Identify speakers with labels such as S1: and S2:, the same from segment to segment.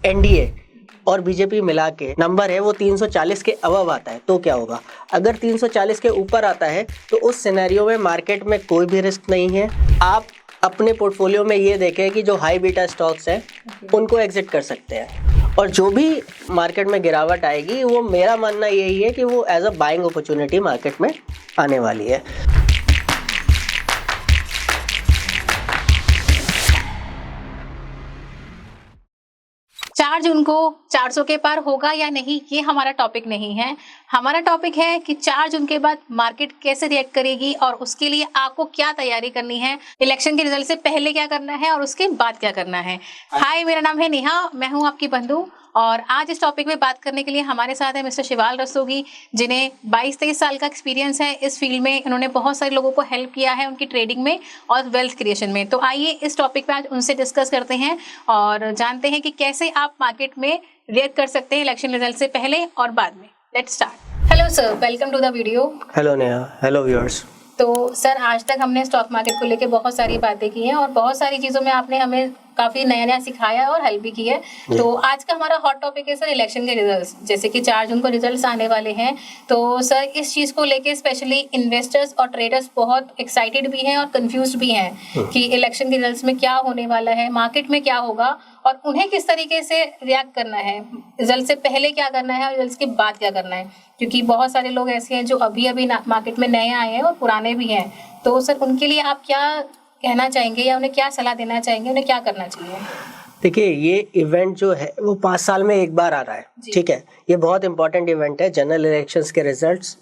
S1: NDA और BJP मिला के नंबर है वो 340 के अबव आता है तो क्या होगा। अगर 340 के ऊपर आता है तो उस सिनेरियो में मार्केट में कोई भी रिस्क नहीं है। आप अपने पोर्टफोलियो में ये देखें कि जो हाई बीटा स्टॉक्स हैं उनको एग्जिट कर सकते हैं, और जो भी मार्केट में गिरावट आएगी वो मेरा मानना यही है कि वो as a buying opportunity market में आने वाली है।
S2: 4 जून को 400 के पार होगा या नहीं, ये हमारा टॉपिक नहीं है। हमारा टॉपिक है कि 4 जून के बाद मार्केट कैसे रिएक्ट करेगी और उसके लिए आपको क्या तैयारी करनी है, इलेक्शन के रिजल्ट से पहले क्या करना है और उसके बाद क्या करना है। हाय, मेरा नाम है नेहा, मैं हूँ आपकी बंधु, और आज इस टॉपिक में बात करने के लिए हमारे साथ है मिस्टर शिवाल रस्तोगी, जिन्हें 22-23 साल का एक्सपीरियंस है इस फील्ड में। इन्होंने बहुत सारे लोगों को हेल्प किया है उनकी ट्रेडिंग में और वेल्थ क्रिएशन में। तो आइए इस टॉपिक पे आज उनसे डिस्कस करते हैं और जानते हैं कि कैसे आप मार्केट में रिएक्ट कर सकते हैं इलेक्शन रिजल्ट से पहले और बाद में। Let's start. Hello sir, welcome to the video.
S1: Hello Neha, hello viewers.
S2: तो सर, आज तक हमने स्टॉक मार्केट को लेकर बहुत सारी बातें की हैं और बहुत सारी चीज़ों में आपने हमें काफ़ी नया नया सिखाया और हेल्प भी की है। तो आज का हमारा हॉट टॉपिक है सर इलेक्शन के रिजल्ट्स। जैसे कि 4 जून को रिजल्ट्स आने वाले हैं, तो सर इस चीज़ को लेके स्पेशली इन्वेस्टर्स और ट्रेडर्स बहुत एक्साइटेड भी हैं और कंफ्यूज्ड भी हैं कि इलेक्शन के रिजल्ट्स में क्या होने वाला है, मार्केट में क्या होगा और उन्हें किस तरीके से रिएक्ट करना है, रिजल्ट से पहले क्या करना है और रिजल्ट के बाद क्या करना है। क्योंकि बहुत सारे लोग ऐसे हैं जो अभी अभी मार्केट में नए आए हैं और पुराने भी हैं। तो सर उनके लिए आप क्या कहना चाहेंगे या उन्हें क्या सलाह देना चाहेंगे, उन्हें क्या करना चाहिए?
S1: देखिए, ये इवेंट जो है वो 5 साल में एक बार आ रहा है, ठीक है। ये बहुत इंपॉर्टेंट इवेंट है। जनरल इलेक्शंस के रिजल्ट्स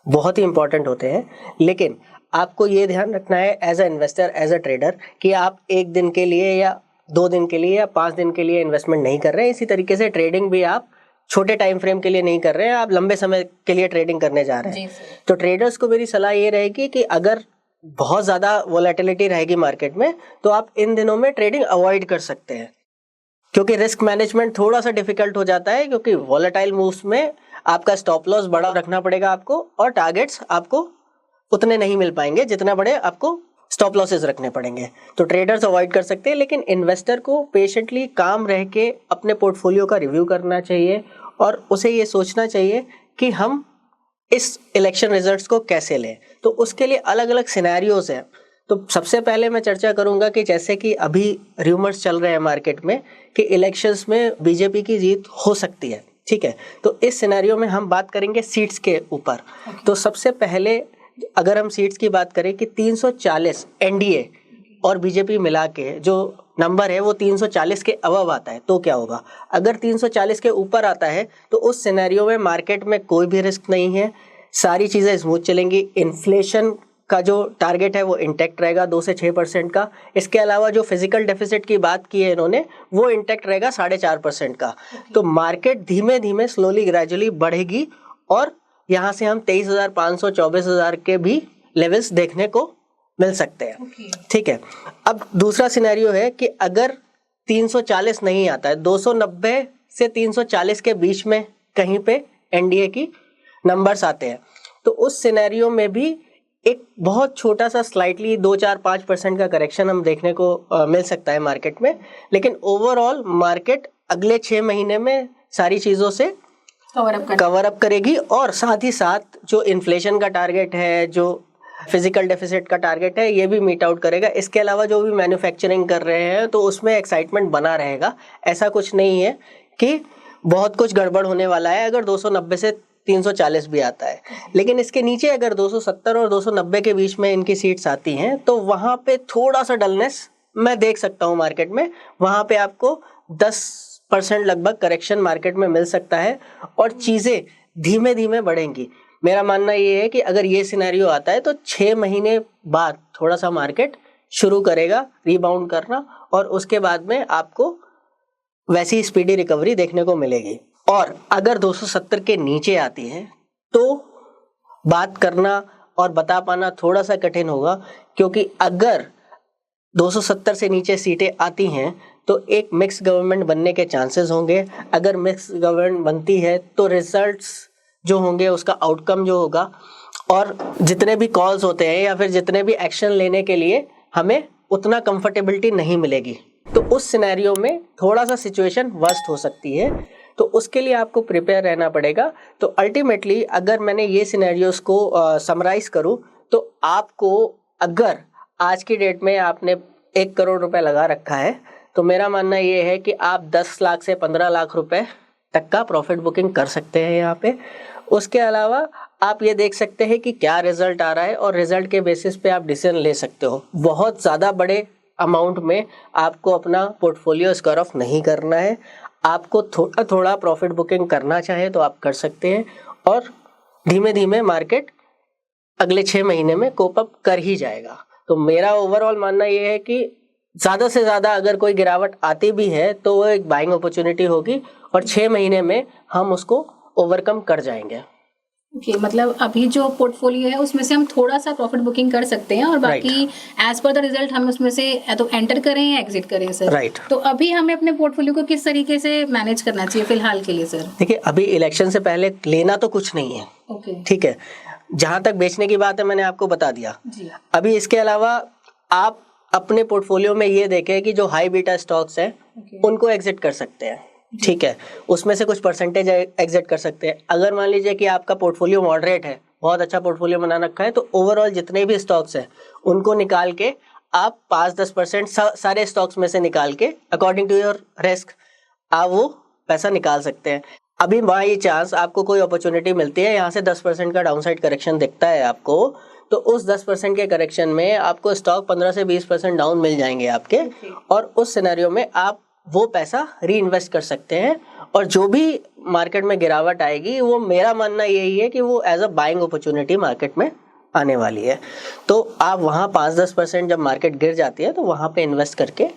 S1: बहुत ही इंपॉर्टेंट होते हैं, लेकिन आपको ये ध्यान रखना है as a investor, as a trader, कि आप 1 दिन के लिए या 2 दिन के लिए या 5 दिन के लिए इन्वेस्टमेंट नहीं कर रहे हैं। इसी तरीके से ट्रेडिंग भी आप छोटे टाइम फ्रेम के लिए नहीं कर रहे हैं, आप लंबे समय के लिए ट्रेडिंग करने जा रहे हैं। तो ट्रेडर्स को मेरी सलाह ये रहेगी कि अगर बहुत ज़्यादा वोलेटिलिटी रहेगी मार्केट में तो आप इन दिनों में ट्रेडिंग अवॉइड कर सकते हैं, क्योंकि रिस्क मैनेजमेंट थोड़ा सा डिफिकल्ट हो जाता है, क्योंकि वोलेटाइल मूव्स में आपका स्टॉप लॉस बड़ा रखना पड़ेगा आपको, और टारगेट्स आपको उतने नहीं मिल पाएंगे जितने बड़े आपको स्टॉप लॉसेस रखने पड़ेंगे। तो ट्रेडर्स अवॉइड कर सकते हैं, लेकिन इन्वेस्टर को पेशेंटली काम रह के अपने पोर्टफोलियो का रिव्यू करना चाहिए और उसे ये सोचना चाहिए कि हम इस इलेक्शन रिजल्ट्स को कैसे लें। तो उसके लिए अलग अलग सिनेरियोज हैं। तो सबसे पहले मैं चर्चा करूंगा कि जैसे कि अभी र्यूमर्स चल रहे हैं मार्केट में कि इलेक्शंस में बीजेपी की जीत हो सकती है, ठीक है। तो इस सिनेरियो में हम बात करेंगे सीट्स के ऊपर। तो सबसे पहले अगर हम सीट्स की बात करें कि 340 एनडीए और बीजेपी मिला के जो नंबर है वो 340 के अबव आता है तो क्या होगा। अगर 340 के ऊपर आता है तो उस सिनेरियो में मार्केट में कोई भी रिस्क नहीं है, सारी चीज़ें स्मूथ चलेंगी। इन्फ्लेशन का जो टारगेट है वो इंटैक्ट रहेगा 2 से 6% का। इसके अलावा जो फिजिकल डेफिसिट की बात की है इन्होंने, वो इंटैक्ट रहेगा 4.5% का। तो मार्केट धीमे धीमे स्लोली ग्रेजुअली बढ़ेगी और यहाँ से हम 23,500 24,000 के भी लेवल्स देखने को मिल सकते हैं, ठीक है। अब दूसरा सिनेरियो है कि अगर 340 नहीं आता है, 290 से 340 के बीच में कहीं पे एनडीए की नंबर्स आते हैं, तो उस सिनेरियो में भी एक बहुत छोटा सा स्लाइटली 2-4-5% का करेक्शन हम देखने को मिल सकता है मार्केट में। लेकिन ओवरऑल मार्केट अगले 6 महीने में सारी चीज़ों से कवर अप करेगी और साथ ही साथ जो इन्फ्लेशन का टारगेट है, जो फिजिकल डेफिसिट का टारगेट है, ये भी मीट आउट करेगा। इसके अलावा जो भी मैन्युफैक्चरिंग कर रहे हैं तो उसमें एक्साइटमेंट बना रहेगा। ऐसा कुछ नहीं है कि बहुत कुछ गड़बड़ होने वाला है अगर 290 से 340 भी आता है। लेकिन इसके नीचे अगर 270 और 290 के बीच में इनकी सीट्स आती हैं तो वहाँ पे थोड़ा सा डलनेस मैं देख सकता हूँ मार्केट में। वहाँ पे आपको 10% लगभग करेक्शन मार्केट में मिल सकता है और चीज़ें धीमे धीमे बढ़ेंगी। मेरा मानना ये है कि अगर ये सिनेरियो आता है तो 6 महीने बाद थोड़ा सा मार्केट शुरू करेगा रीबाउंड करना और उसके बाद में आपको वैसी स्पीडी रिकवरी देखने को मिलेगी। और अगर 270 के नीचे आती है तो बात करना और बता पाना थोड़ा सा कठिन होगा, क्योंकि अगर 270 से नीचे सीटें आती हैं तो एक मिक्स गवर्नमेंट बनने के चांसेस होंगे। अगर मिक्स गवर्नमेंट बनती है तो रिजल्ट्स जो होंगे, उसका आउटकम जो होगा और जितने भी कॉल्स होते हैं या फिर जितने भी एक्शन लेने के लिए हमें उतना कंफर्टेबिलिटी नहीं मिलेगी। तो उस सिनेरियो में थोड़ा सा सिचुएशन वर्स्ट हो सकती है, तो उसके लिए आपको प्रिपेयर रहना पड़ेगा। तो अल्टीमेटली अगर मैंने ये सिनेरियोस को समराइज करूं, तो आपको अगर आज की डेट में आपने 1 करोड़ रुपए लगा रखा है, तो मेरा मानना ये है कि आप 10 लाख से 15 लाख रुपए तक का प्रॉफिट बुकिंग कर सकते हैं यहाँ पे। उसके अलावा आप ये देख सकते हैं कि क्या रिजल्ट आ रहा है, और रिजल्ट के बेसिस पे आप डिसीजन ले सकते हो। बहुत ज़्यादा बड़े अमाउंट में आपको अपना पोर्टफोलियो स्क्वायर ऑफ नहीं करना है। आपको थोड़ा थोड़ा प्रॉफिट बुकिंग करना चाहे तो आप कर सकते हैं, और धीमे धीमे मार्केट अगले 6 महीने में कोप अप कर ही जाएगा। तो मेरा ओवरऑल मानना ये है कि ज़्यादा से ज़्यादा अगर कोई गिरावट आती भी है तो वो एक बाइंग अपॉर्चुनिटी होगी, और 6 महीने में हम उसको ओवरकम कर जाएंगे।
S2: ओके, मतलब अभी जो पोर्टफोलियो है उसमें से हम थोड़ा सा प्रॉफिट बुकिंग कर सकते हैं, और बाकी एज पर द रिजल्ट हम उसमें से या तो एंटर करें या एग्जिट करें सर।
S1: राइट।
S2: तो अभी हमें अपने पोर्टफोलियो को किस तरीके से मैनेज करना चाहिए फिलहाल के लिए सर?
S1: देखिए, अभी इलेक्शन से पहले लेना तो कुछ नहीं है।
S2: ओके,
S1: ठीक है, जहां तक बेचने की बात है मैंने आपको बता दिया
S2: जी।
S1: अभी इसके अलावा आप अपने पोर्टफोलियो में ये देखें कि जो हाई बीटा स्टॉक्स हैं उनको एग्जिट कर सकते हैं। ठीक है, उसमें से कुछ परसेंटेज एग्जिट कर सकते हैं। अगर मान लीजिए कि आपका पोर्टफोलियो मॉडरेट है, बहुत अच्छा पोर्टफोलियो बना रखा है, तो ओवरऑल जितने भी स्टॉक्स हैं उनको निकाल के आप 5-10% सारे स्टॉक्स में से निकाल के अकॉर्डिंग टू योर रिस्क आप वो पैसा निकाल सकते हैं। अभी बाई चांस आपको कोई अपॉर्चुनिटी मिलती है, यहाँ से 10% का डाउनसाइड करेक्शन दिखता है आपको, तो उस 10% के करेक्शन में आपको स्टॉक 15 से 20% डाउन मिल जाएंगे आपके, और उस सिनेरियो में आप वो पैसा री इन्वेस्ट कर सकते हैं। और जो भी मार्केट में गिरावट आएगी, वो मेरा मानना यही है कि वो as a buying opportunity market में आने वाली है। तो आप वहाँ 5-10% जब मार्केट गिर जाती है तो वहाँ पे इन्वेस्ट करके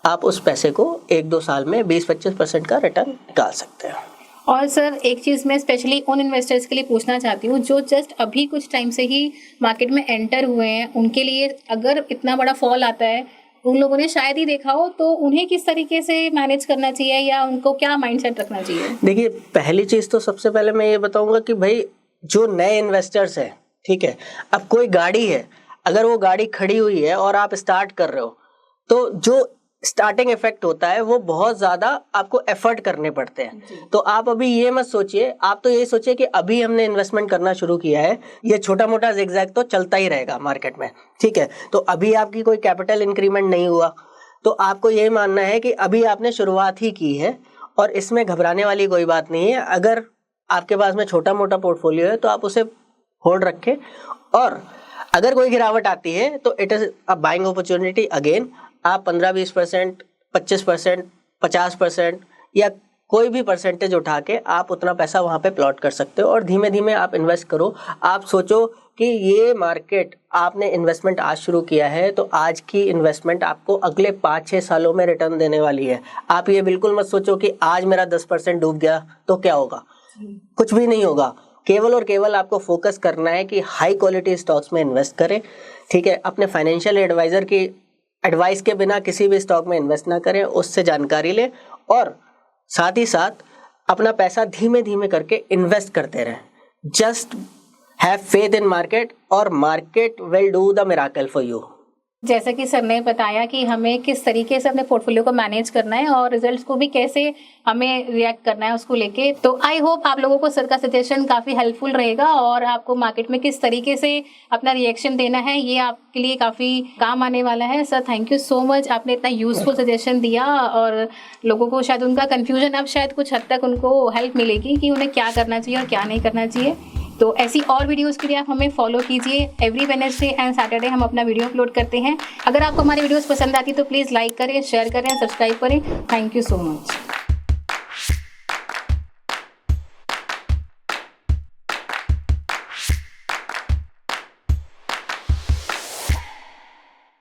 S1: आप उस पैसे को 1-2 साल में 20-25% का रिटर्न निकाल सकते हैं।
S2: और सर एक चीज़ मैं स्पेशली उन इन्वेस्टर्स के लिए पूछना चाहती हूँ जो जस्ट अभी कुछ टाइम से ही मार्केट में एंटर हुए हैं, उनके लिए अगर इतना बड़ा फॉल आता है, उन लोगों ने शायद ही देखा हो, तो उन्हें किस तरीके से मैनेज करना चाहिए या उनको क्या माइंडसेट रखना चाहिए?
S1: देखिए, पहली चीज़ तो सबसे पहले मैं ये बताऊंगा कि भाई जो नए इन्वेस्टर्स हैं, ठीक है, अब कोई गाड़ी है, अगर वो गाड़ी खड़ी हुई है और आप स्टार्ट कर रहे हो, तो जो स्टार्टिंग इफेक्ट होता है वो बहुत ज़्यादा आपको एफर्ट करने पड़ते हैं। तो आप अभी ये मत सोचिए, आप तो ये सोचिए कि अभी हमने इन्वेस्टमेंट करना शुरू किया है, ये छोटा मोटा जिगजैग तो चलता ही रहेगा मार्केट में। ठीक है, तो अभी आपकी कोई कैपिटल इंक्रीमेंट नहीं हुआ, तो आपको ये मानना है कि अभी आपने शुरुआत ही की है, और इसमें घबराने वाली कोई बात नहीं है। अगर आपके पास में छोटा मोटा पोर्टफोलियो है तो आप उसे होल्ड रखें, और अगर कोई गिरावट आती है तो it is a buying opportunity again. आप 15-20%, 25%, 50% या कोई भी परसेंटेज उठा के आप उतना पैसा वहाँ पे प्लॉट कर सकते हो, और धीमे धीमे आप इन्वेस्ट करो। आप सोचो कि ये मार्केट, आपने इन्वेस्टमेंट आज शुरू किया है, तो आज की इन्वेस्टमेंट आपको अगले 5-6 सालों में रिटर्न देने वाली है। आप ये बिल्कुल मत सोचो कि आज मेरा 10% डूब गया तो क्या होगा, कुछ भी नहीं होगा। केवल और केवल आपको फोकस करना है कि हाई क्वालिटी स्टॉक्स में इन्वेस्ट करें। ठीक है, अपने फाइनेंशियल एडवाइजर की एडवाइस के बिना किसी भी स्टॉक में इन्वेस्ट ना करें, उससे जानकारी लें, और साथ ही साथ अपना पैसा धीमे धीमे करके इन्वेस्ट करते रहें। Just have faith in market, और market will do the miracle for you.
S2: जैसा कि सर ने बताया कि हमें किस तरीके से अपने पोर्टफोलियो को मैनेज करना है और रिजल्ट्स को भी कैसे हमें रिएक्ट करना है उसको लेके, तो आई होप आप लोगों को सर का सजेशन काफ़ी हेल्पफुल रहेगा, और आपको मार्केट में किस तरीके से अपना रिएक्शन देना है ये आपके लिए काफ़ी काम आने वाला है। Sir thank you so much, आपने इतना यूजफुल सजेशन दिया, और लोगों को शायद उनका कन्फ्यूजन अब शायद कुछ हद तक उनको हेल्प मिलेगी कि उन्हें क्या करना चाहिए और क्या नहीं करना चाहिए। तो ऐसी और वीडियोस के लिए आप हमें फॉलो कीजिए। एवरी वेडनेसडे एंड सैटरडे हम अपना वीडियो अपलोड करते हैं। अगर आपको हमारी वीडियोस पसंद आती है तो प्लीज़ लाइक करें, शेयर करें, सब्सक्राइब करें। Thank you so much.